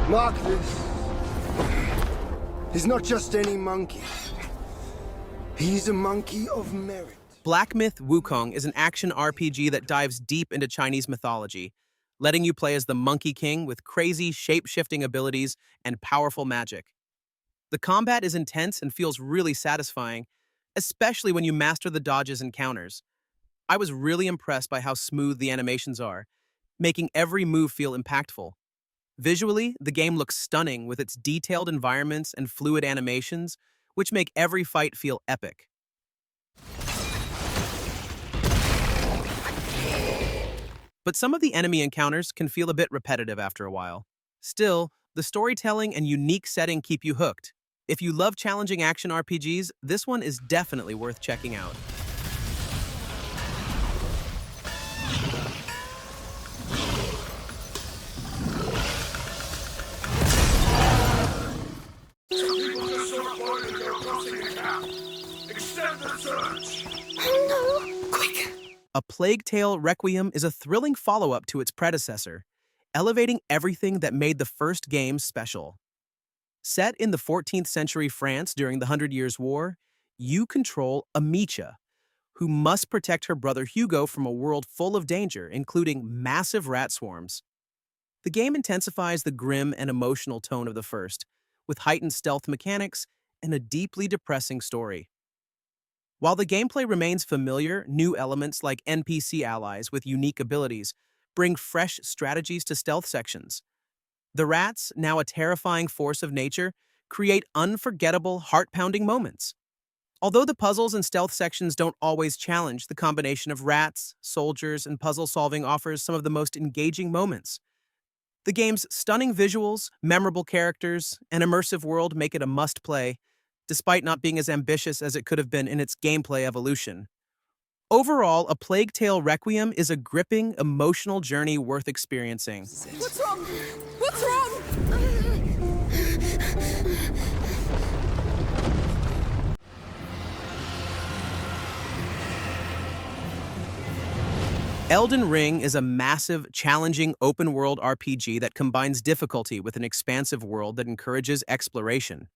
Mark this. He's not just any monkey. He's a monkey of merit. Black Myth Wukong is an action RPG that dives deep into Chinese mythology, letting you play as the Monkey King with crazy, shape-shifting abilities and powerful magic. The combat is intense and feels really satisfying, especially when you master the dodges and counters. I was really impressed by how smooth the animations are, making every move feel impactful. Visually, the game looks stunning with its detailed environments and fluid animations, which make every fight feel epic. But some of the enemy encounters can feel a bit repetitive after a while. Still, the storytelling and unique setting keep you hooked. If you love challenging action RPGs, this one is definitely worth checking out. Oh no! Quick! A Plague Tale: Requiem is a thrilling follow-up to its predecessor, elevating everything that made the first game special. Set in the 14th century France during the Hundred Years' War, you control Amicia, who must protect her brother Hugo from a world full of danger, including massive rat swarms. The game intensifies the grim and emotional tone of the first, with heightened stealth mechanics and a deeply depressing story. While the gameplay remains familiar, new elements like NPC allies with unique abilities bring fresh strategies to stealth sections. The rats, now a terrifying force of nature, create unforgettable, heart-pounding moments. Although the puzzles and stealth sections don't always challenge, the combination of rats, soldiers, and puzzle solving offers some of the most engaging moments. The game's stunning visuals, memorable characters, and immersive world make it a must-play, despite not being as ambitious as it could have been in its gameplay evolution. Overall, A Plague Tale: Requiem is a gripping, emotional journey worth experiencing. What's wrong? What's wrong? Elden Ring is a massive, challenging open-world RPG that combines difficulty with an expansive world that encourages exploration.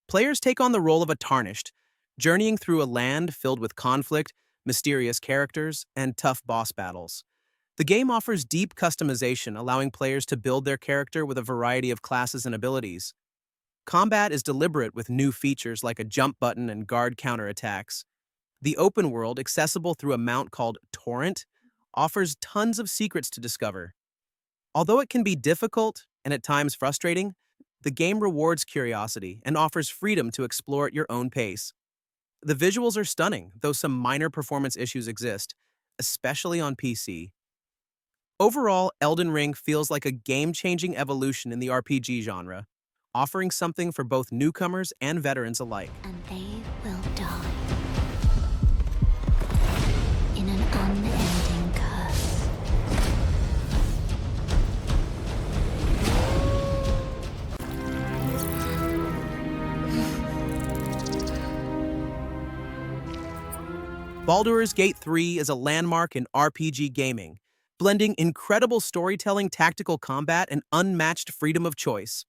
Players take on the role of a Tarnished, journeying through a land filled with conflict, mysterious characters, and tough boss battles. The game offers deep customization, allowing players to build their character with a variety of classes and abilities. Combat is deliberate with new features like a jump button and guard counterattacks. The open world, accessible through a mount called Torrent, offers tons of secrets to discover. Although it can be difficult and at times frustrating, the game rewards curiosity and offers freedom to explore at your own pace. The visuals are stunning, though some minor performance issues exist, especially on PC. Overall, Elden Ring feels like a game-changing evolution in the RPG genre, offering something for both newcomers and veterans alike. And they will die in an unending curse. Baldur's Gate 3 is a landmark in RPG gaming, blending incredible storytelling, tactical combat, and unmatched freedom of choice.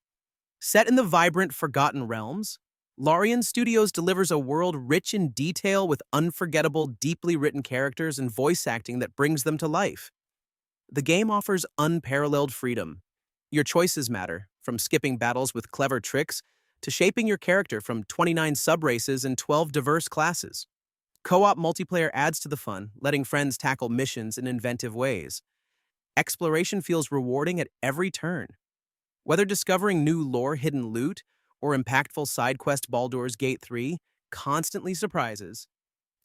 Set in the vibrant Forgotten Realms, Larian Studios delivers a world rich in detail with unforgettable, deeply written characters and voice acting that brings them to life. The game offers unparalleled freedom. Your choices matter, from skipping battles with clever tricks to shaping your character from 29 sub-races and 12 diverse classes. Co-op multiplayer adds to the fun, letting friends tackle missions in inventive ways. Exploration feels rewarding at every turn. Whether discovering new lore-hidden loot or impactful side quest, Baldur's Gate 3 constantly surprises.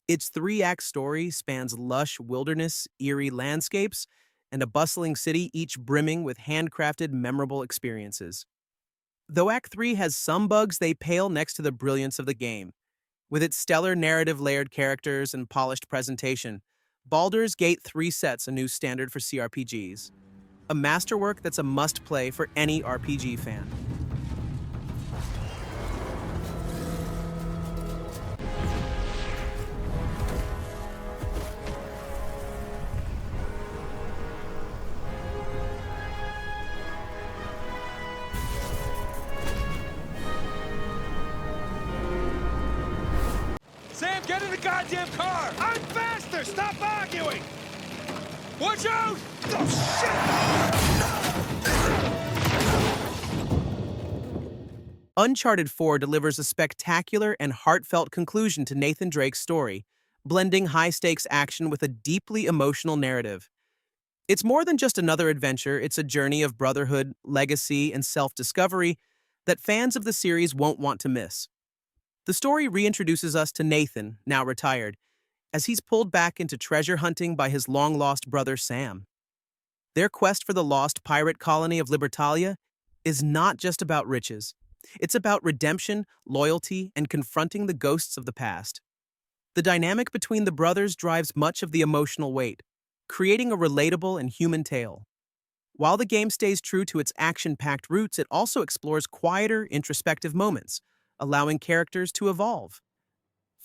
Its three-act story spans lush wilderness, eerie landscapes, and a bustling city, each brimming with handcrafted, memorable experiences. Though Act 3 has some bugs, they pale next to the brilliance of the game. With its stellar narrative-layered characters and polished presentation, Baldur's Gate 3 sets a new standard for CRPGs. A masterwork that's a must-play for any RPG fan. goddamn car! I'm faster! Stop arguing! Watch out! Oh, shit! Uncharted 4 delivers a spectacular and heartfelt conclusion to Nathan Drake's story, blending high-stakes action with a deeply emotional narrative. It's more than just another adventure, it's a journey of brotherhood, legacy, and self-discovery that fans of the series won't want to miss. The story reintroduces us to Nathan, now retired, as he's pulled back into treasure hunting by his long-lost brother Sam. Their quest for the lost pirate colony of Libertalia is not just about riches. It's about redemption, loyalty, and confronting the ghosts of the past. The dynamic between the brothers drives much of the emotional weight, creating a relatable and human tale. While the game stays true to its action-packed roots, it also explores quieter, introspective moments, allowing characters to evolve.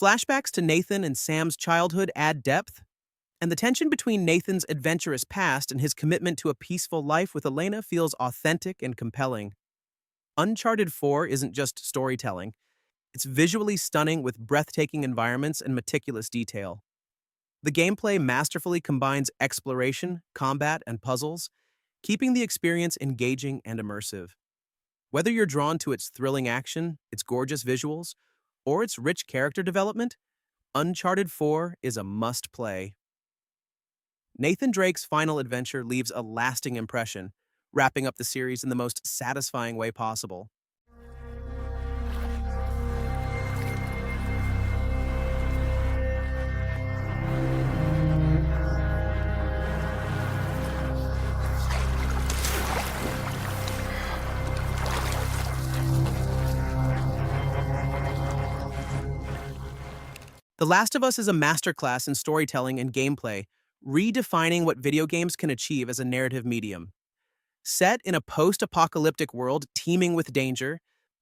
Flashbacks to Nathan and Sam's childhood add depth, and the tension between Nathan's adventurous past and his commitment to a peaceful life with Elena feels authentic and compelling. Uncharted 4 isn't just storytelling, it's visually stunning with breathtaking environments and meticulous detail. The gameplay masterfully combines exploration, combat, and puzzles, keeping the experience engaging and immersive. Whether you're drawn to its thrilling action, its gorgeous visuals, or its rich character development, Uncharted 4 is a must-play. Nathan Drake's final adventure leaves a lasting impression, wrapping up the series in the most satisfying way possible. The Last of Us is a masterclass in storytelling and gameplay, redefining what video games can achieve as a narrative medium. Set in a post-apocalyptic world teeming with danger,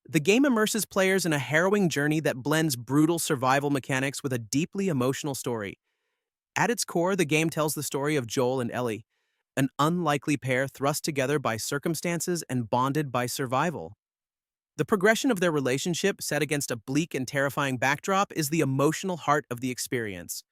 the game immerses players in a harrowing journey that blends brutal survival mechanics with a deeply emotional story. At its core, the game tells the story of Joel and Ellie, an unlikely pair thrust together by circumstances and bonded by survival. The progression of their relationship, set against a bleak and terrifying backdrop, is the emotional heart of the experience.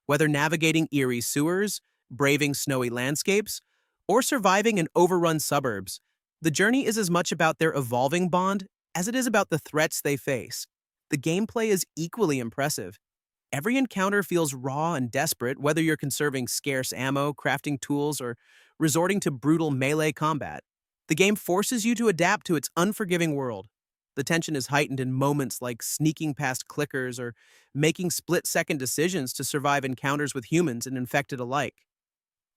Whether navigating eerie sewers, braving snowy landscapes, or surviving in overrun suburbs, the journey is as much about their evolving bond as it is about the threats they face. The gameplay is equally impressive. Every encounter feels raw and desperate, whether you're conserving scarce ammo, crafting tools, or resorting to brutal melee combat. The game forces you to adapt to its unforgiving world. The tension is heightened in moments like sneaking past clickers or making split-second decisions to survive encounters with humans and infected alike.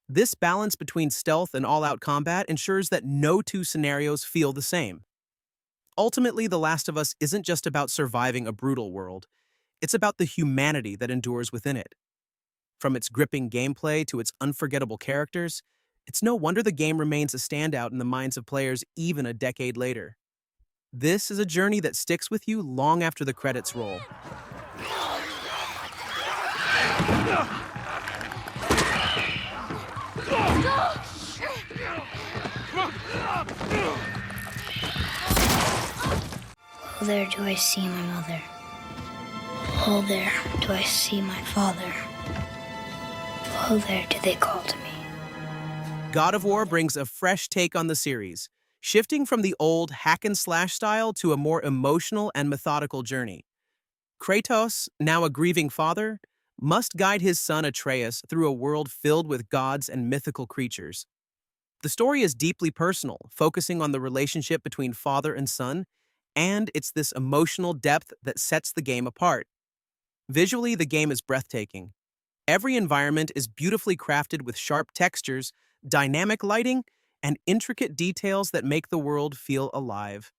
This balance between stealth and all-out combat ensures that no two scenarios feel the same. Ultimately, The Last of Us isn't just about surviving a brutal world. It's about the humanity that endures within it. From its gripping gameplay to its unforgettable characters, it's no wonder the game remains a standout in the minds of players even a decade later. This is a journey that sticks with you long after the credits roll. Oh, there do I see my mother. Oh, there do I see my father. Oh, there do they call to me. God of War brings a fresh take on the series, shifting from the old hack-and-slash style to a more emotional and methodical journey. Kratos, now a grieving father, must guide his son Atreus through a world filled with gods and mythical creatures. The story is deeply personal, focusing on the relationship between father and son, and it's this emotional depth that sets the game apart. Visually, the game is breathtaking. Every environment is beautifully crafted with sharp textures, dynamic lighting, and intricate details that make the world feel alive.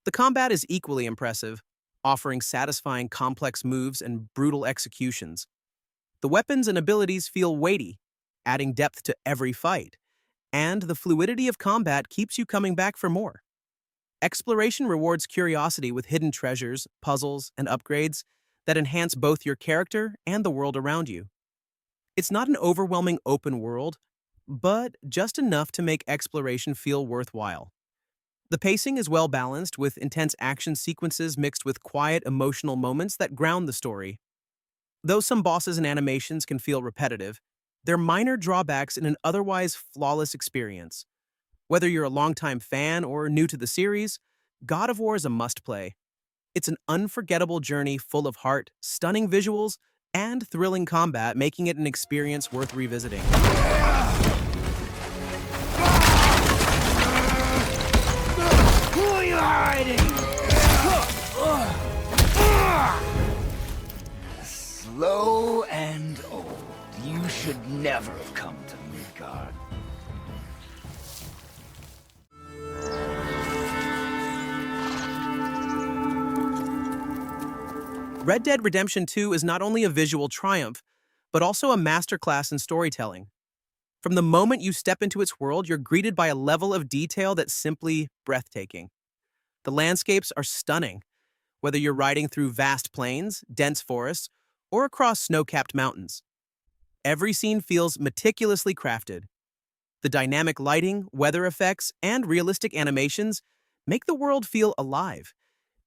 The combat is equally impressive, offering satisfying complex moves and brutal executions. The weapons and abilities feel weighty, adding depth to every fight, and the fluidity of combat keeps you coming back for more. Exploration rewards curiosity with hidden treasures, puzzles, and upgrades that enhance both your character and the world around you. It's not an overwhelming open world, but just enough to make exploration feel worthwhile. The pacing is well balanced, with intense action sequences mixed with quiet, emotional moments that ground the story. Though some bosses and animations can feel repetitive, they're minor drawbacks in an otherwise flawless experience. Whether you're a longtime fan or new to the series, God of War is a must-play. It's an unforgettable journey full of heart, stunning visuals, and thrilling combat, making it an experience worth revisiting. Who are you hiding? Slow and old. You should never have come to Midgard. Red Dead Redemption 2 is not only a visual triumph, but also a masterclass in storytelling. From the moment you step into its world, you're greeted by a level of detail that's simply breathtaking. The landscapes are stunning, whether you're riding through vast plains, dense forests, or across snow-capped mountains. Every scene feels meticulously crafted. The dynamic lighting, weather effects, and realistic animations make the world feel alive.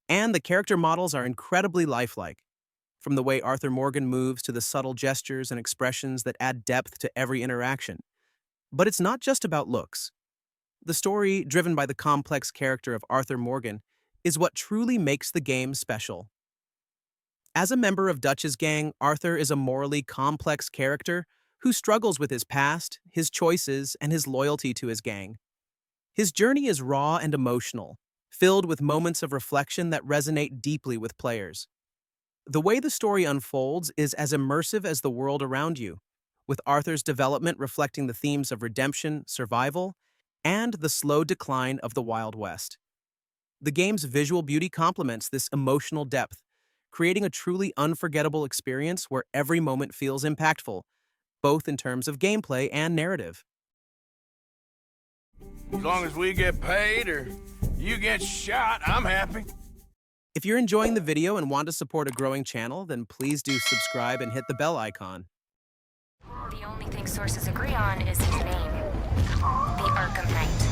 And the character models are incredibly lifelike, from the way Arthur Morgan moves to the subtle gestures and expressions that add depth to every interaction. But it's not just about looks. The story, driven by the complex character of Arthur Morgan, is what truly makes the game special. As a member of Dutch's gang, Arthur is a morally complex character who struggles with his past, his choices, and his loyalty to his gang. His journey is raw and emotional, filled with moments of reflection that resonate deeply with players. The way the story unfolds is as immersive as the world around you, with Arthur's development reflecting the themes of redemption, survival, and the slow decline of the Wild West. The game's visual beauty complements this emotional depth, creating a truly unforgettable experience where every moment feels impactful, both in terms of gameplay and narrative. As long as we get paid or you get shot, I'm happy. If you're enjoying the video and want to support a growing channel, then please do subscribe and hit the bell icon. The only thing sources agree on is his name. The Arkham Knight.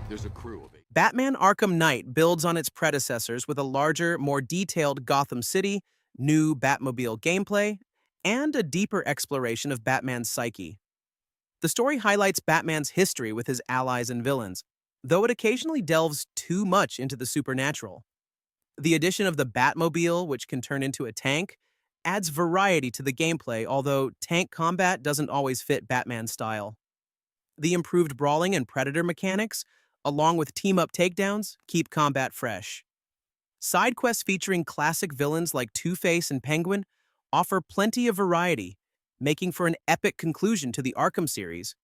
There's a crew of 8. Batman Arkham Knight builds on its predecessors with a larger, more detailed Gotham City, new Batmobile gameplay, and a deeper exploration of Batman's psyche. The story highlights Batman's history with his allies and villains, though it occasionally delves too much into the supernatural. The addition of the Batmobile, which can turn into a tank, adds variety to the gameplay, although tank combat doesn't always fit Batman's style. The improved brawling and predator mechanics, along with team-up takedowns, keep combat fresh. Side quests featuring classic villains like Two-Face and Penguin offer plenty of variety, making for an epic conclusion to the Arkham series.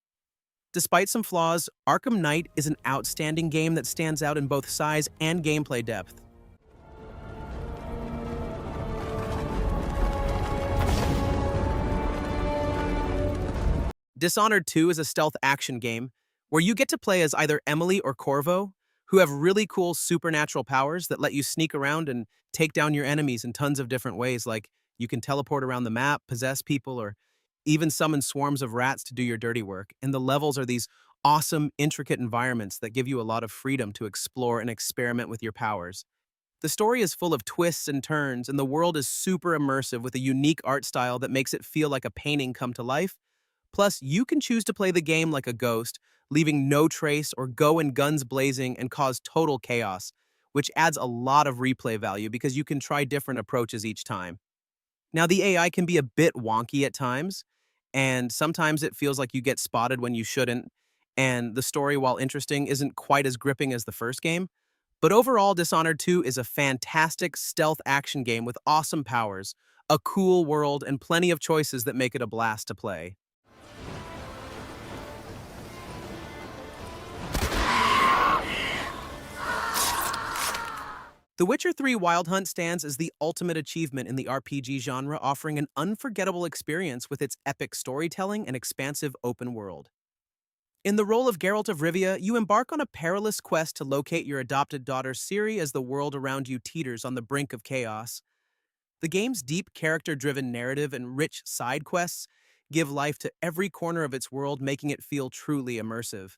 Despite some flaws, Arkham Knight is an outstanding game that stands out in both size and gameplay depth. Dishonored 2 is a stealth action game where you get to play as either Emily or Corvo, who have really cool supernatural powers that let you sneak around and take down your enemies in tons of different ways, like you can teleport around the map, possess people, or even summon swarms of rats to do your dirty work. And the levels are these awesome, intricate environments that give you a lot of freedom to explore and experiment with your powers. The story is full of twists and turns, and the world is super immersive with a unique art style that makes it feel like a painting come to life. Plus, you can choose to play the game like a ghost, leaving no trace, or go in guns blazing and cause total chaos, which adds a lot of replay value because you can try different approaches each time. Now, the AI can be a bit wonky at times, and sometimes it feels like you get spotted when you shouldn't, and the story, while interesting, isn't quite as gripping as the first game. But overall, Dishonored 2 is a fantastic stealth action game with awesome powers, a cool world, and plenty of choices that make it a blast to play. The Witcher 3 Wild Hunt stands as the ultimate achievement in the RPG genre, offering an unforgettable experience with its epic storytelling and expansive open world. In the role of Geralt of Rivia, you embark on a perilous quest to locate your adopted daughter Ciri as the world around you teeters on the brink of chaos. The game's deep character-driven narrative and rich side quests give life to every corner of its world, making it feel truly immersive.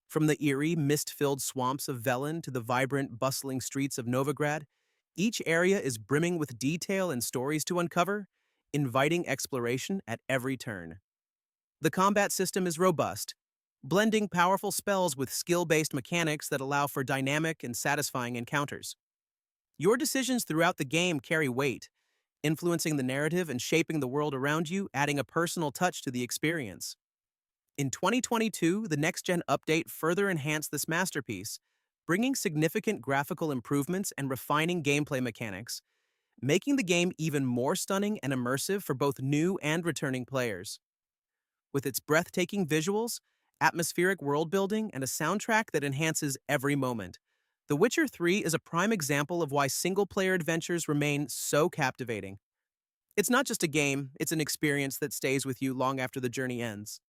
From the eerie, mist-filled swamps of Velen to the vibrant, bustling streets of Novigrad, Each area is brimming with detail and stories to uncover, inviting exploration at every turn. The combat system is robust, blending powerful spells with skill-based mechanics that allow for dynamic and satisfying encounters. Your decisions throughout the game carry weight, influencing the narrative and shaping the world around you, adding a personal touch to the experience. In 2022, the next-gen update further enhanced this masterpiece, bringing significant graphical improvements and refining gameplay mechanics, making the game even more stunning and immersive for both new and returning players. With its breathtaking visuals, atmospheric world-building, and a soundtrack that enhances every moment, The Witcher 3 is a prime example of why single-player adventures remain so captivating. It's not just a game, it's an experience that stays with you long after the journey ends.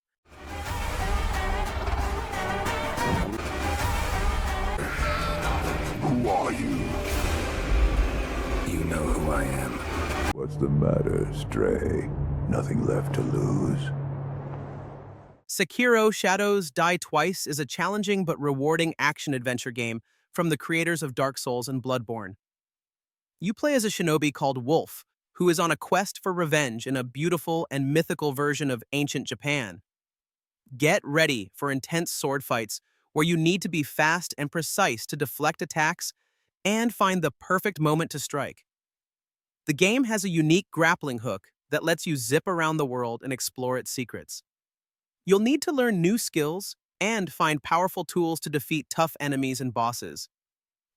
Who are you? You know who I am. What's the matter, Stray? Nothing left to lose? Sekiro Shadows Die Twice is a challenging but rewarding action-adventure game from the creators of Dark Souls and Bloodborne. You play as a shinobi called Wolf, who is on a quest for revenge in a beautiful and mythical version of ancient Japan. Get ready for intense sword fights where you need to be fast and precise to deflect attacks and find the perfect moment to strike. The game has a unique grappling hook that lets you zip around the world and explore its secrets. You'll need to learn new skills and find powerful tools to defeat tough enemies and bosses.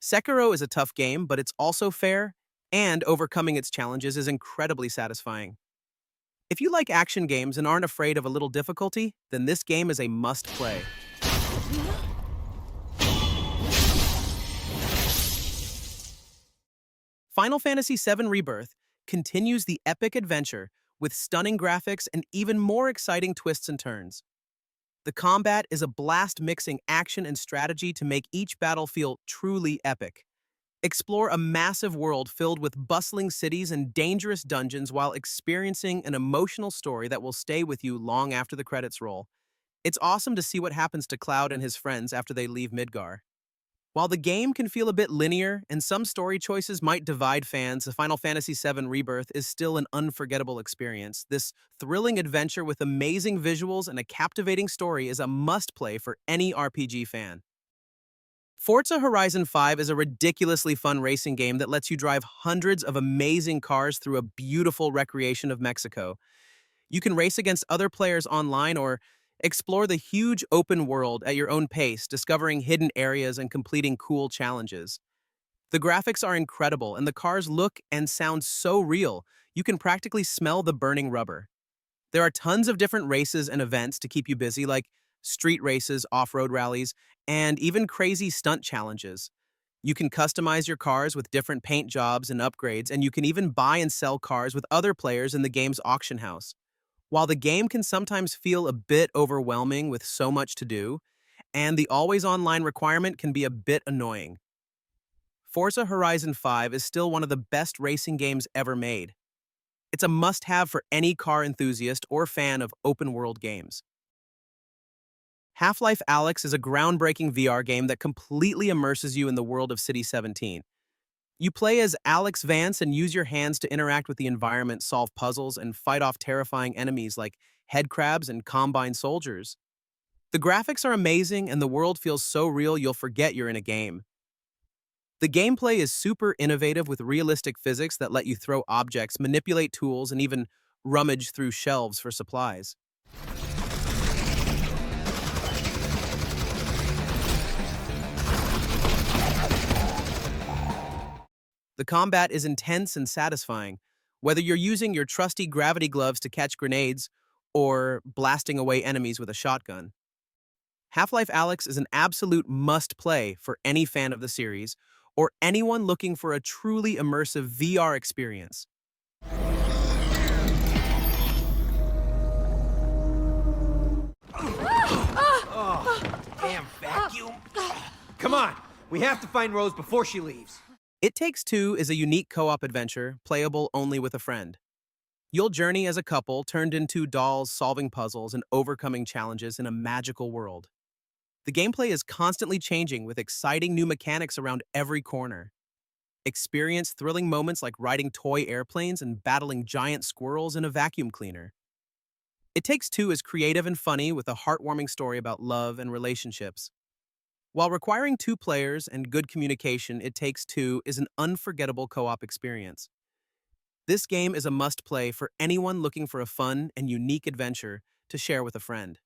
Sekiro is a tough game, but it's also fair, and overcoming its challenges is incredibly satisfying. If you like action games and aren't afraid of a little difficulty, then this game is a must-play. Final Fantasy VII Rebirth continues the epic adventure with stunning graphics and even more exciting twists and turns. The combat is a blast, mixing action and strategy to make each battle feel truly epic. Explore a massive world filled with bustling cities and dangerous dungeons while experiencing an emotional story that will stay with you long after the credits roll. It's awesome to see what happens to Cloud and his friends after they leave Midgar. While the game can feel a bit linear and some story choices might divide fans, the Final Fantasy VII Rebirth is still an unforgettable experience. This thrilling adventure with amazing visuals and a captivating story is a must-play for any RPG fan. Forza Horizon 5 is a ridiculously fun racing game that lets you drive hundreds of amazing cars through a beautiful recreation of Mexico. You can race against other players online or explore the huge open world at your own pace, discovering hidden areas and completing cool challenges. The graphics are incredible, and the cars look and sound so real, you can practically smell the burning rubber. There are tons of different races and events to keep you busy, like street races, off-road rallies, and even crazy stunt challenges. You can customize your cars with different paint jobs and upgrades, and you can even buy and sell cars with other players in the game's auction house. While the game can sometimes feel a bit overwhelming with so much to do, and the always-online requirement can be a bit annoying, Forza Horizon 5 is still one of the best racing games ever made. It's a must-have for any car enthusiast or fan of open-world games. Half-Life Alyx is a groundbreaking VR game that completely immerses you in the world of City 17. You play as Alyx Vance and use your hands to interact with the environment, solve puzzles, and fight off terrifying enemies like headcrabs and combine soldiers. The graphics are amazing, and the world feels so real you'll forget you're in a game. The gameplay is super innovative with realistic physics that let you throw objects, manipulate tools, and even rummage through shelves for supplies. The combat is intense and satisfying, whether you're using your trusty gravity gloves to catch grenades or blasting away enemies with a shotgun. Half-Life Alyx is an absolute must-play for any fan of the series or anyone looking for a truly immersive VR experience. Damn vacuum! Come on, we have to find Rose before she leaves. It Takes Two is a unique co-op adventure, playable only with a friend. You'll journey as a couple, turned into dolls, solving puzzles and overcoming challenges in a magical world. The gameplay is constantly changing with exciting new mechanics around every corner. Experience thrilling moments like riding toy airplanes and battling giant squirrels in a vacuum cleaner. It Takes Two is creative and funny with a heartwarming story about love and relationships. While requiring two players and good communication, It Takes Two is an unforgettable co-op experience. This game is a must-play for anyone looking for a fun and unique adventure to share with a friend.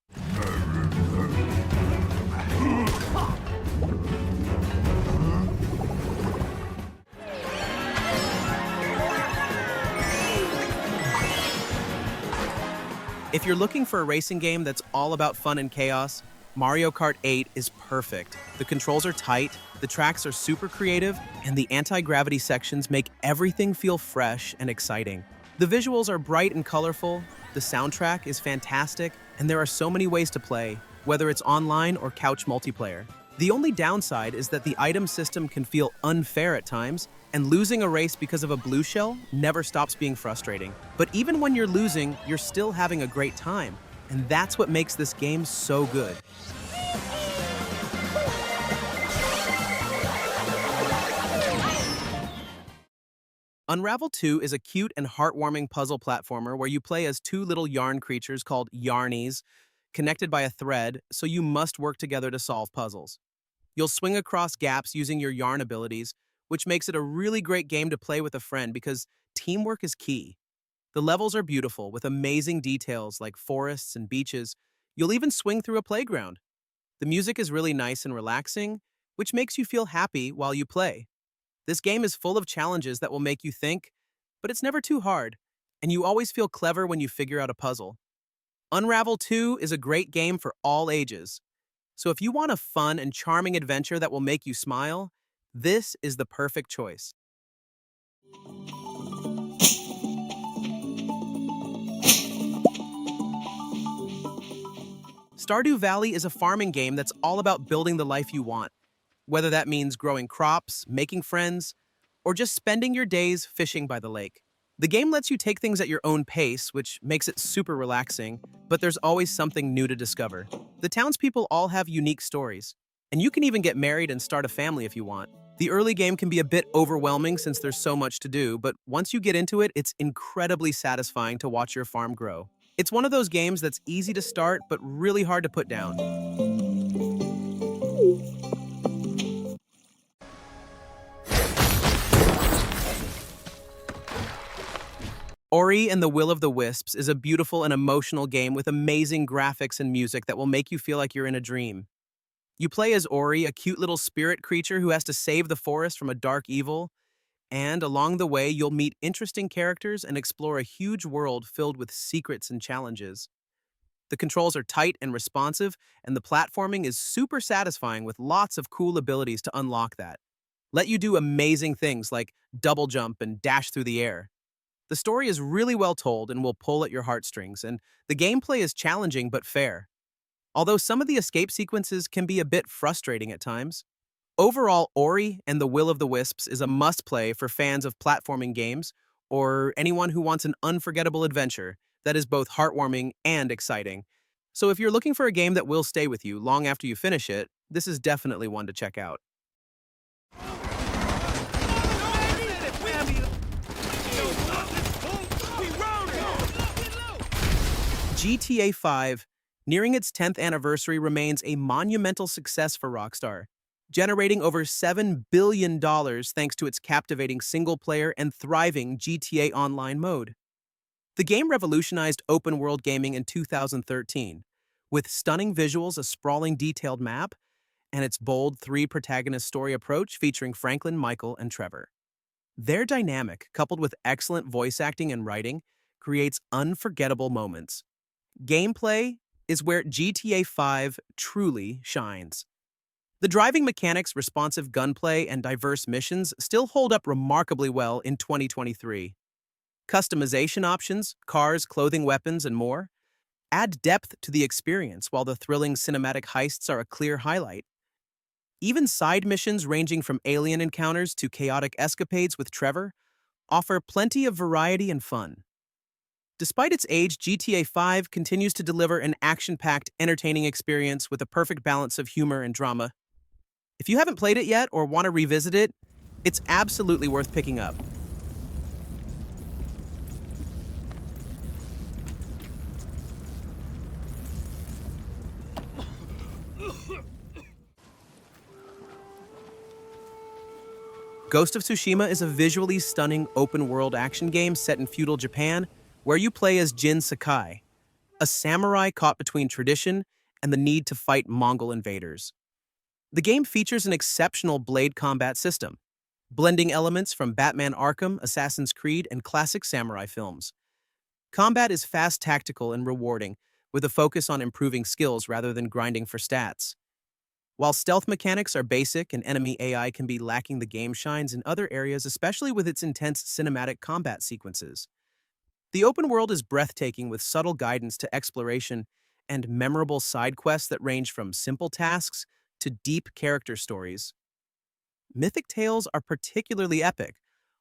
If you're looking for a racing game that's all about fun and chaos, Mario Kart 8 is perfect. The controls are tight, the tracks are super creative, and the anti-gravity sections make everything feel fresh and exciting. The visuals are bright and colorful, the soundtrack is fantastic, and there are so many ways to play, whether it's online or couch multiplayer. The only downside is that the item system can feel unfair at times, and losing a race because of a blue shell never stops being frustrating. But even when you're losing, you're still having a great time, and that's what makes this game so good. Unravel 2 is a cute and heartwarming puzzle platformer where you play as two little yarn creatures called Yarnies, connected by a thread, so you must work together to solve puzzles. You'll swing across gaps using your yarn abilities, which makes it a really great game to play with a friend because teamwork is key. The levels are beautiful, with amazing details like forests and beaches. You'll even swing through a playground. The music is really nice and relaxing, which makes you feel happy while you play. This game is full of challenges that will make you think, but it's never too hard, and you always feel clever when you figure out a puzzle. Unravel 2 is a great game for all ages. So if you want a fun and charming adventure that will make you smile, this is the perfect choice. Stardew Valley is a farming game that's all about building the life you want, whether that means growing crops, making friends, or just spending your days fishing by the lake. The game lets you take things at your own pace, which makes it super relaxing, but there's always something new to discover. The townspeople all have unique stories, and you can even get married and start a family if you want. The early game can be a bit overwhelming since there's so much to do, but once you get into it, it's incredibly satisfying to watch your farm grow. It's one of those games that's easy to start, but really hard to put down. Ori and the Will of the Wisps is a beautiful and emotional game with amazing graphics and music that will make you feel like you're in a dream. You play as Ori, a cute little spirit creature who has to save the forest from a dark evil, and along the way you'll meet interesting characters and explore a huge world filled with secrets and challenges. The controls are tight and responsive, and the platforming is super satisfying with lots of cool abilities to unlock that. Let you do amazing things like double jump and dash through the air. The story is really well told and will pull at your heartstrings, and the gameplay is challenging but fair. Although some of the escape sequences can be a bit frustrating at times. Overall, Ori and the Will of the Wisps is a must-play for fans of platforming games or anyone who wants an unforgettable adventure that is both heartwarming and exciting. So if you're looking for a game that will stay with you long after you finish it, this is definitely one to check out. GTA 5, nearing its 10th anniversary, remains a monumental success for Rockstar, generating over $7 billion thanks to its captivating single-player and thriving GTA Online mode. The game revolutionized open-world gaming in 2013, with stunning visuals, a sprawling detailed map, and its bold three-protagonist story approach featuring Franklin, Michael, and Trevor. Their dynamic, coupled with excellent voice acting and writing, creates unforgettable moments. Gameplay is where GTA 5 truly shines. The driving mechanics, responsive gunplay, and diverse missions still hold up remarkably well in 2023. Customization options, cars, clothing, weapons, and more add depth to the experience, while the thrilling cinematic heists are a clear highlight. Even side missions ranging from alien encounters to chaotic escapades with Trevor offer plenty of variety and fun. Despite its age, GTA 5 continues to deliver an action-packed, entertaining experience with a perfect balance of humor and drama. If you haven't played it yet or want to revisit it, It's absolutely worth picking up. Ghost of Tsushima is a visually stunning open-world action game set in feudal Japan where you play as Jin Sakai, a samurai caught between tradition and the need to fight Mongol invaders. The game features an exceptional blade combat system, blending elements from Batman Arkham, Assassin's Creed, and classic samurai films. Combat is fast, tactical, and rewarding, with a focus on improving skills rather than grinding for stats. While stealth mechanics are basic and enemy AI can be lacking, the game shines in other areas, especially with its intense cinematic combat sequences. The open world is breathtaking with subtle guidance to exploration and memorable side quests that range from simple tasks to deep character stories. Mythic tales are particularly epic,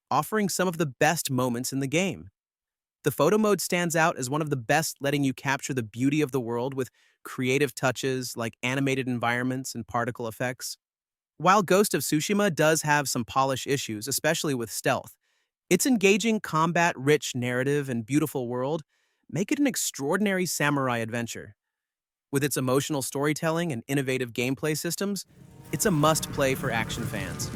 offering some of the best moments in the game. The photo mode stands out as one of the best, letting you capture the beauty of the world with creative touches like animated environments and particle effects. While Ghost of Tsushima does have some polish issues, especially with stealth, its engaging combat-rich narrative and beautiful world make it an extraordinary samurai adventure. With its emotional storytelling and innovative gameplay systems, it's a must-play for action fans.